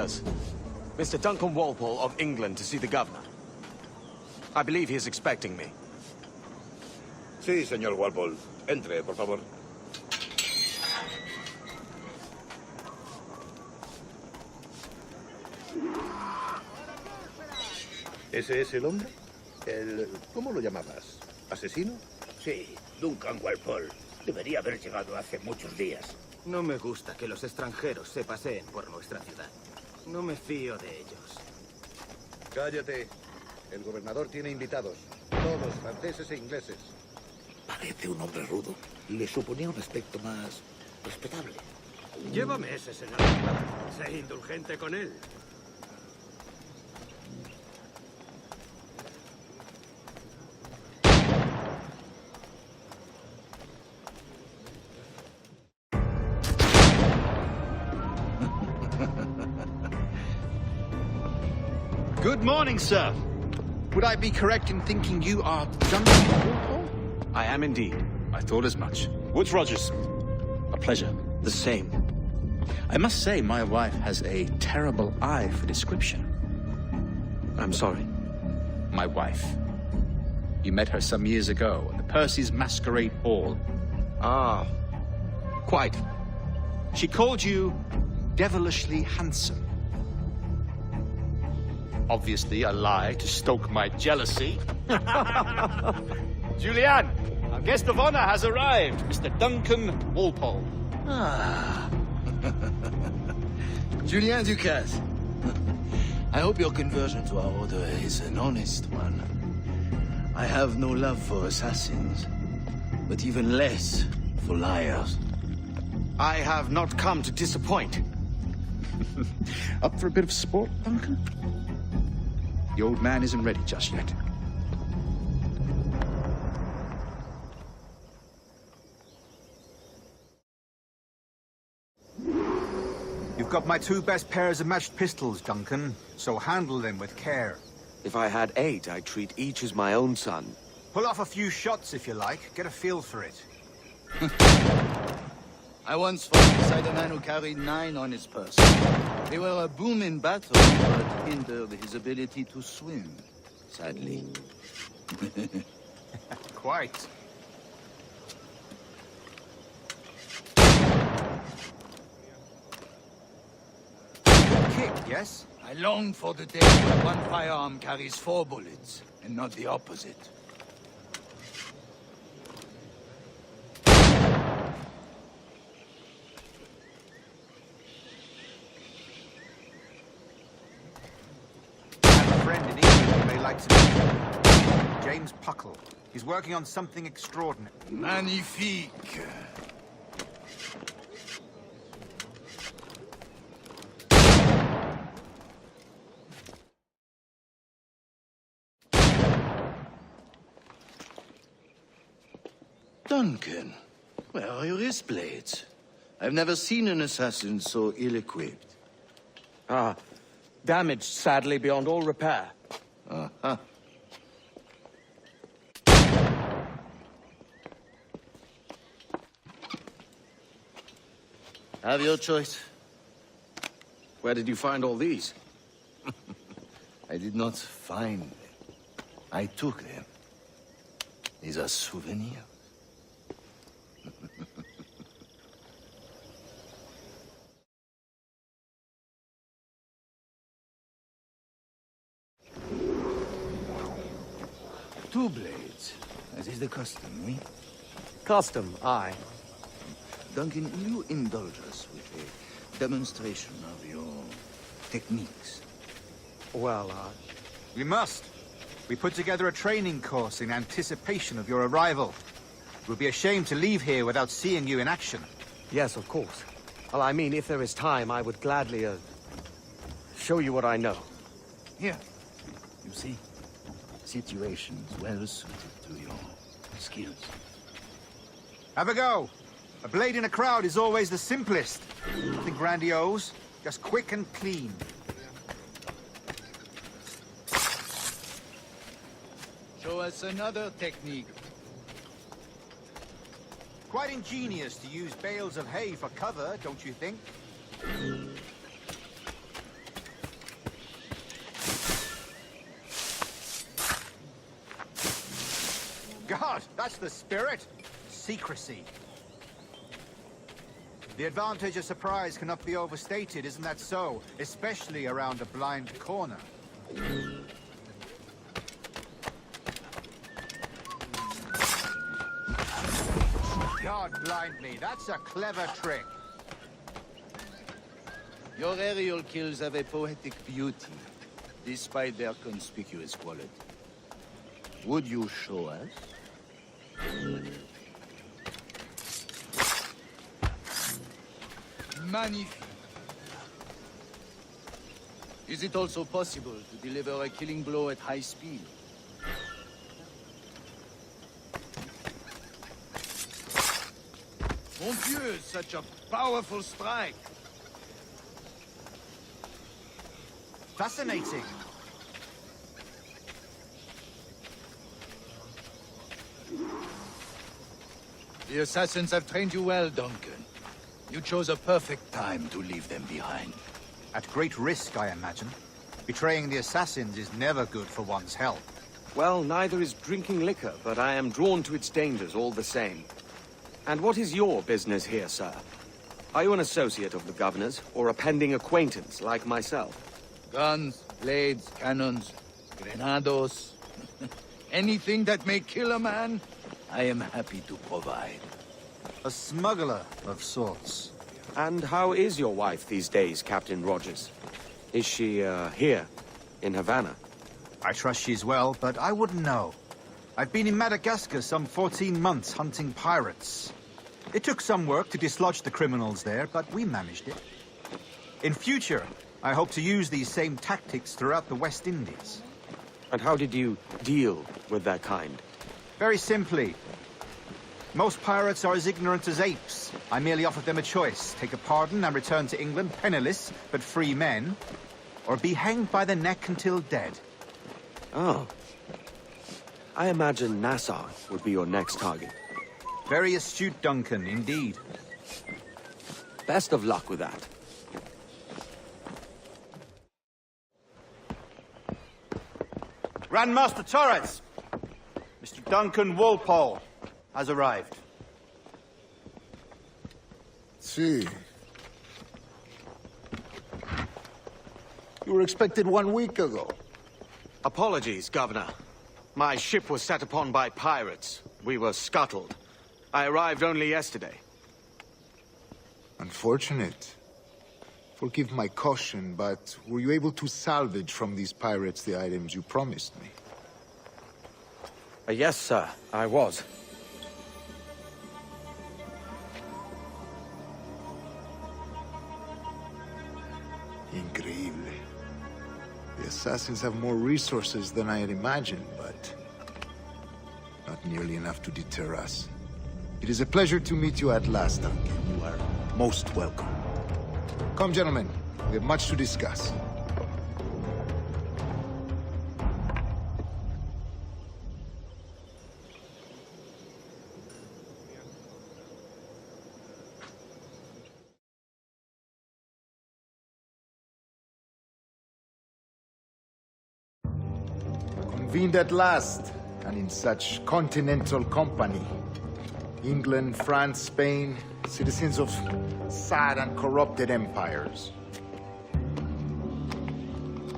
Buccaneers. Mr. Duncan Walpole of England to see the governor. I believe he is expecting me. Sí, señor Walpole. Entre, por favor. ¿Ese es el hombre? ¿Cómo lo llamabas? ¿Asesino? Sí, Duncan Walpole. Debería haber llegado hace muchos días. No me gusta que los extranjeros se paseen por nuestra ciudad. No me fío de ellos. Cállate. El gobernador tiene invitados. Todos franceses e ingleses. Parece un hombre rudo. Le suponía un aspecto más respetable. Llévame ese señor. Sé indulgente con él. Good morning, sir. Would I be correct in thinking you are Duncan Walpole? I am indeed. I thought as much. Woods Rogers. A pleasure. The same. I must say, my wife has a terrible eye for description. I'm sorry. My wife. You met her some years ago at the Percy's Masquerade Ball. Ah, quite. She called you devilishly handsome. Obviously a lie to stoke my jealousy. Julianne, our guest of honor has arrived, Mr. Duncan Walpole. Ah. Julien Ducasse. I hope your conversion to our order is an honest one. I have no love for assassins, but even less for liars. I have not come to disappoint. Up for a bit of sport, Duncan? The old man isn't ready just yet. You've got my 2 best pairs of matched pistols, Duncan, so handle them with care. If I had 8, I'd treat each as my own son. Pull off a few shots if you like, get a feel for it. I once fought beside a man who carried 9 on his person. They were a boom in battle, but hindered his ability to swim, sadly. Quite. Good kick, yes? I long for the day when one firearm carries 4 bullets, and not the opposite. Friend in England you may like to meet. James Puckle. He's working on something extraordinary. Magnifique! Duncan, where are your wrist blades? I've never seen an assassin so ill-equipped. Ah, damaged, sadly, beyond all repair. Uh-huh. Have your choice. Where did you find all these? I did not find them. I took them. These are souvenirs. Two blades, as is the custom, oui? Custom, aye. Duncan, will you indulge us with a demonstration of your techniques? Well, We must. We put together a training course in anticipation of your arrival. It would be a shame to leave here without seeing you in action. yes, of course. Well, I mean, if there is time, I would gladly, show you what I know. Here, you see, situations well suited to your skills. Have a go. A blade in a crowd is always the simplest. Nothing grandiose, just quick and clean. Show us another technique. Quite ingenious to use bales of hay for cover, don't you think? God, that's the spirit. Secrecy. The advantage of surprise cannot be overstated, isn't that so? Especially around a blind corner. God blind me, that's a clever trick. Your aerial kills have a poetic beauty, despite their conspicuous quality. Would you show us? Magnifique. Is it also possible to deliver a killing blow at high speed? Mon Dieu, such a powerful strike! Fascinating. The assassins have trained you well, Duncan. You chose a perfect time to leave them behind. At great risk, I imagine. Betraying the assassins is never good for one's health. Well, neither is drinking liquor, but I am drawn to its dangers all the same. And what is your business here, sir? Are you an associate of the governor's, or a pending acquaintance like myself? Guns, blades, cannons, grenados. Anything that may kill a man, I am happy to provide. A smuggler of sorts. And how is your wife these days, Captain Rogers? Is she, here, in Havana? I trust she's well, but I wouldn't know. I've been in Madagascar some 14 months hunting pirates. It took some work to dislodge the criminals there, but we managed it. In future, I hope to use these same tactics throughout the West Indies. And how did you deal with that kind? Very simply. Most pirates are as ignorant as apes. I merely offered them a choice. Take a pardon and return to England penniless, but free men. Or be hanged by the neck until dead. Oh. I imagine Nassau would be your next target. Very astute, Duncan, indeed. Best of luck with that. Grandmaster Torres! Mr. Duncan Walpole has arrived. See. You were expected 1 week ago. Apologies, Governor. My ship was set upon by pirates. We were scuttled. I arrived only yesterday. Unfortunate. Forgive my caution, but were you able to salvage from these pirates the items you promised me? Yes, sir, I was. Increíble. The assassins have more resources than I had imagined, but not nearly enough to deter us. It is a pleasure to meet you at last, Duncan. You are most welcome. Come, gentlemen. We have much to discuss. Convened at last, and in such continental company. England, France, Spain, citizens of sad and corrupted empires.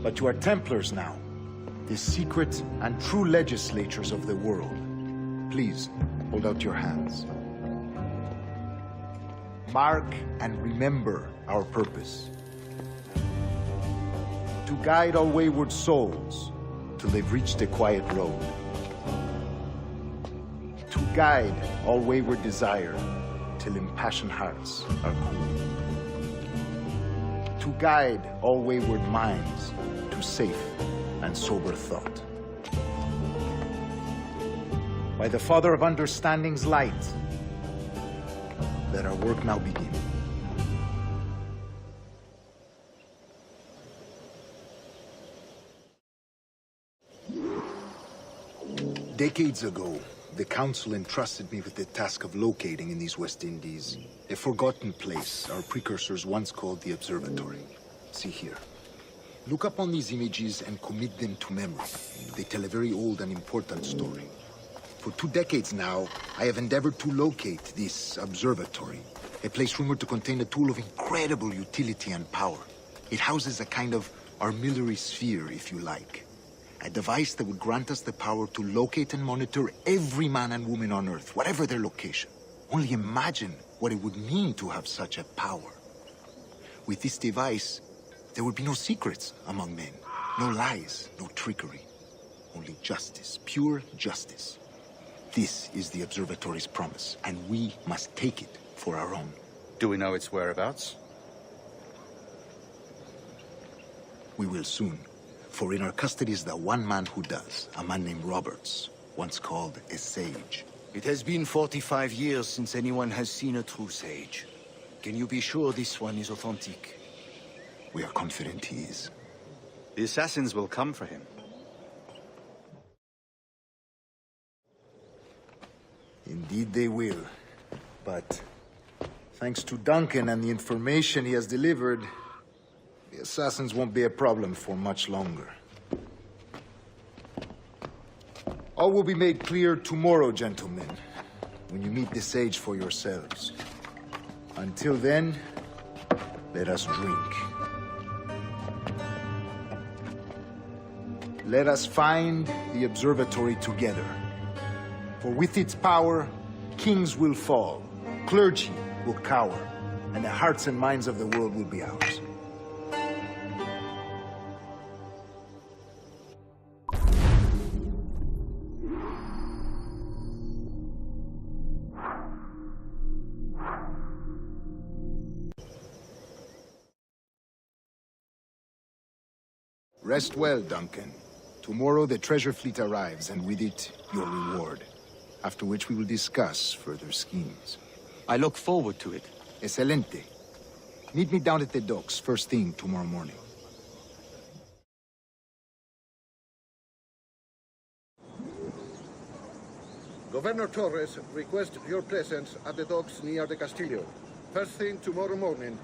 But you are Templars now, the secret and true legislators of the world. Please, hold out your hands. Mark and remember our purpose. To guide all wayward souls till they've reached a quiet road. To guide all wayward desire till impassioned hearts are cool. To guide all wayward minds to safe and sober thought. By the Father of Understanding's light, let our work now begin. Decades ago, the Council entrusted me with the task of locating in these West Indies a forgotten place our precursors once called the Observatory. See here. Look upon these images and commit them to memory. They tell a very old and important story. For 2 decades now, I have endeavored to locate this observatory. A place rumored to contain a tool of incredible utility and power. It houses a kind of armillary sphere, if you like. A device that would grant us the power to locate and monitor every man and woman on Earth, whatever their location. Only imagine what it would mean to have such a power. With this device, there would be no secrets among men. No lies, no trickery. Only justice, pure justice. This is the observatory's promise, and we must take it for our own. Do we know its whereabouts? We will soon. For in our custody is the one man who does, a man named Roberts, once called a sage. It has been 45 years since anyone has seen a true sage. Can you be sure this one is authentic? We are confident he is. The assassins will come for him. Indeed they will. But thanks to Duncan and the information he has delivered, the assassins won't be a problem for much longer. All will be made clear tomorrow, gentlemen, when you meet the sage for yourselves. Until then, let us drink. Let us find the observatory together. For with its power, kings will fall, clergy will cower, and the hearts and minds of the world will be ours. Rest well, Duncan. Tomorrow the treasure fleet arrives, and with it, your reward. After which we will discuss further schemes. I look forward to it. Excelente. Meet me down at the docks first thing tomorrow morning. Governor Torres requests your presence at the docks near the Castillo. First thing tomorrow morning.